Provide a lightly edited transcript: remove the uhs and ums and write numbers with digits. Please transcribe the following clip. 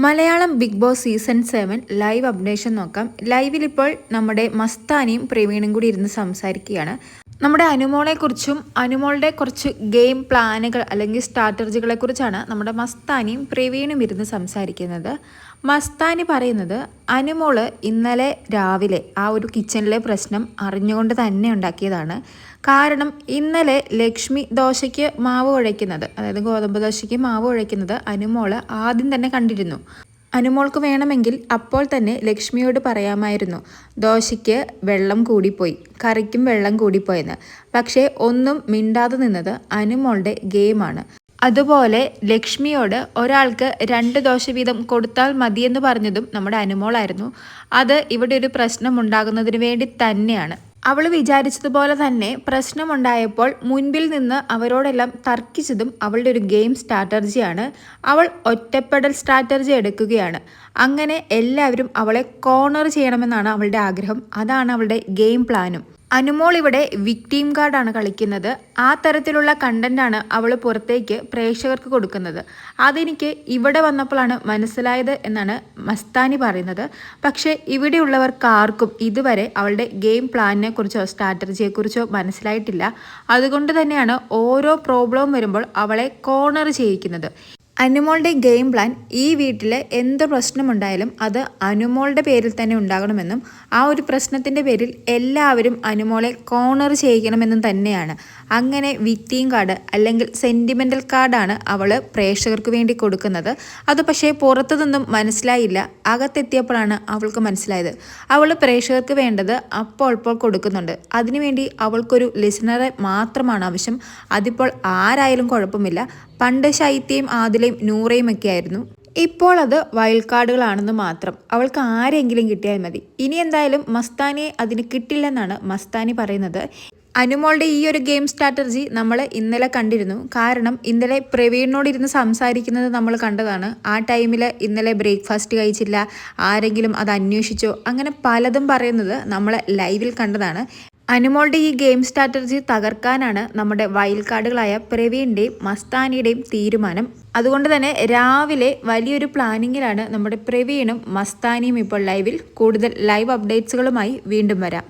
Malayalam Big Boss season 7 live updation നോക്കാം. ലൈവിൽ ഇപ്പോൾ നമ്മുടെ മസ്താനിയും പ്രവീണും കൂടി ഇരുന്ന് സംസാരിക്കുകയാണ്. നമ്മുടെ അനുമോളെക്കുറിച്ചും അനുമോളുടെ കുറച്ച് ഗെയിം പ്ലാനുകൾ അല്ലെങ്കിൽ സ്ട്രാറ്റജികളെ കുറിച്ചാണ് നമ്മുടെ മസ്താനിയും പ്രവീണും ഇരുന്ന് സംസാരിക്കുന്നത്. മസ്താനി പറയുന്നത് അനുമോള് ഇന്നലെ രാവിലെ ആ ഒരു കിച്ചണിലെ പ്രശ്നം അറിഞ്ഞുകൊണ്ട് തന്നെ ഉണ്ടാക്കിയതാണ്. കാരണം ഇന്നലെ ലക്ഷ്മി ദോശയ്ക്ക് മാവ് കുഴയ്ക്കുന്നത്, അതായത് ഗോതമ്പ് ദോശയ്ക്ക് മാവ് കുഴയ്ക്കുന്നത് അനുമോള് ആദ്യം തന്നെ കണ്ടിരുന്നു. അനുമോൾക്ക് വേണമെങ്കിൽ അപ്പോൾ തന്നെ ലക്ഷ്മിയോട് പറയാമായിരുന്നു ദോശയ്ക്ക് വെള്ളം കൂടിപ്പോയി, കറിക്കും വെള്ളം കൂടിപ്പോയെന്ന്. പക്ഷേ ഒന്നും മിണ്ടാതെ നിന്നത് അനുമോളുടെ ഗെയിമാണ്. അതുപോലെ ലക്ഷ്മിയോട് ഒരാൾക്ക് 2 ദോശ വീതം കൊടുത്താൽ മതിയെന്ന് പറഞ്ഞതും നമ്മുടെ അനുമോളായിരുന്നു. അത് ഇവിടെ ഒരു പ്രശ്നം ഉണ്ടാകുന്നതിന് വേണ്ടി തന്നെയാണ്. അവൾ വിചാരിച്ചതുപോലെ തന്നെ പ്രശ്നമുണ്ടായപ്പോൾ മുൻപിൽ നിന്ന് അവരോടെല്ലാം തർക്കിച്ചതും അവളുടെ ഒരു ഗെയിം സ്ട്രാറ്റജിയാണ്. അവൾ ഒറ്റപ്പെടൽ സ്ട്രാറ്റജി എടുക്കുകയാണ്. അങ്ങനെ എല്ലാവരും അവളെ കോർണർ ചെയ്യണമെന്നാണ് അവളുടെ ആഗ്രഹം. അതാണ് അവളുടെ ഗെയിം പ്ലാനും. അനുമോൾ ഇവിടെ വിക്ടീം കാർഡാണ് കളിക്കുന്നത്. ആ തരത്തിലുള്ള കണ്ടന്റാണ് അവൾ പുറത്തേക്ക് പ്രേക്ഷകർക്ക് കൊടുക്കുന്നത്. അതെനിക്ക് ഇവിടെ വന്നപ്പോഴാണ് മനസ്സിലായത് എന്നാണ് മസ്താനി പറയുന്നത്. പക്ഷേ ഇവിടെയുള്ളവർക്ക് ആർക്കും ഇതുവരെ അവളുടെ ഗെയിം പ്ലാനിനെ കുറിച്ചോ സ്ട്രാറ്റജിയെക്കുറിച്ചോ മനസ്സിലായിട്ടില്ല. അതുകൊണ്ട് തന്നെയാണ് ഓരോ പ്രോബ്ലം വരുമ്പോൾ അവളെ കോർണർ ചെയ്യിക്കുന്നത്. അനുമോളുടെ ഗെയിം പ്ലാൻ ഈ വീട്ടിൽ എന്ത് പ്രശ്നമുണ്ടായാലും അത് അനുമോളുടെ പേരിൽ തന്നെ ഉണ്ടാകണമെന്നും ആ ഒരു പ്രശ്നത്തിൻ്റെ പേരിൽ എല്ലാവരും അനുമോളെ കോർണർ ചെയ്യിക്കണമെന്നും തന്നെയാണ്. അങ്ങനെ വിക്ടീം കാർഡ് അല്ലെങ്കിൽ സെൻറ്റിമെൻ്റൽ കാർഡാണ് അവൾ പ്രേക്ഷകർക്ക് വേണ്ടി കൊടുക്കുന്നത്. അത് പക്ഷേ പുറത്തു നിന്നും മനസ്സിലായില്ല. അകത്തെത്തിയപ്പോഴാണ് അവൾക്ക് മനസ്സിലായത്. അവൾ പ്രേക്ഷകർക്ക് വേണ്ടത് അപ്പോൾ കൊടുക്കുന്നുണ്ട്. അതിനുവേണ്ടി അവൾക്കൊരു ലിസണറെ മാത്രമാണ് ആവശ്യം. അതിപ്പോൾ ആരായാലും കുഴപ്പമില്ല. പണ്ട് ശൈത്യയും ആദിലയും നൂറയും ഒക്കെ ആയിരുന്നു. ഇപ്പോൾ അത് വൈൽഡ് കാർഡുകളാണെന്ന് മാത്രം. അവൾക്ക് ആരെങ്കിലും കിട്ടിയാൽ മതി. ഇനി എന്തായാലും മസ്താനിയെ അതിന് കിട്ടില്ലെന്നാണ് മസ്താനി പറയുന്നത്. അനുമോളുടെ ഈ ഒരു ഗെയിം സ്ട്രാറ്റജി നമ്മൾ ഇന്നലെ കണ്ടിരുന്നു. കാരണം ഇന്നലെ പ്രവീണിനോട് ഇരുന്ന് സംസാരിക്കുന്നത് നമ്മൾ കണ്ടതാണ്. ആ ടൈമിൽ ഇന്നലെ ബ്രേക്ക്ഫാസ്റ്റ് കഴിച്ചില്ല, ആരെങ്കിലും അത് അന്വേഷിച്ചോ, അങ്ങനെ പലതും പറയുന്നത് നമ്മൾ ലൈവിൽ കണ്ടതാണ്. അനുമോളുടെ ഈ ഗെയിം സ്ട്രാറ്റജി തകർക്കാനാണ് നമ്മുടെ വൈൽഡ് കാർഡുകളായ പ്രവീണിൻ്റെയും മസ്താനിയുടെയും തീരുമാനം. അതുകൊണ്ട് തന്നെ രാവിലെ വലിയൊരു പ്ലാനിങ്ങിലാണ് നമ്മുടെ പ്രവീണും മസ്താനിയും ഇപ്പോൾ ലൈവിൽ. കൂടുതൽ ലൈവ് അപ്ഡേറ്റ്സുകളുമായി വീണ്ടും വരാം.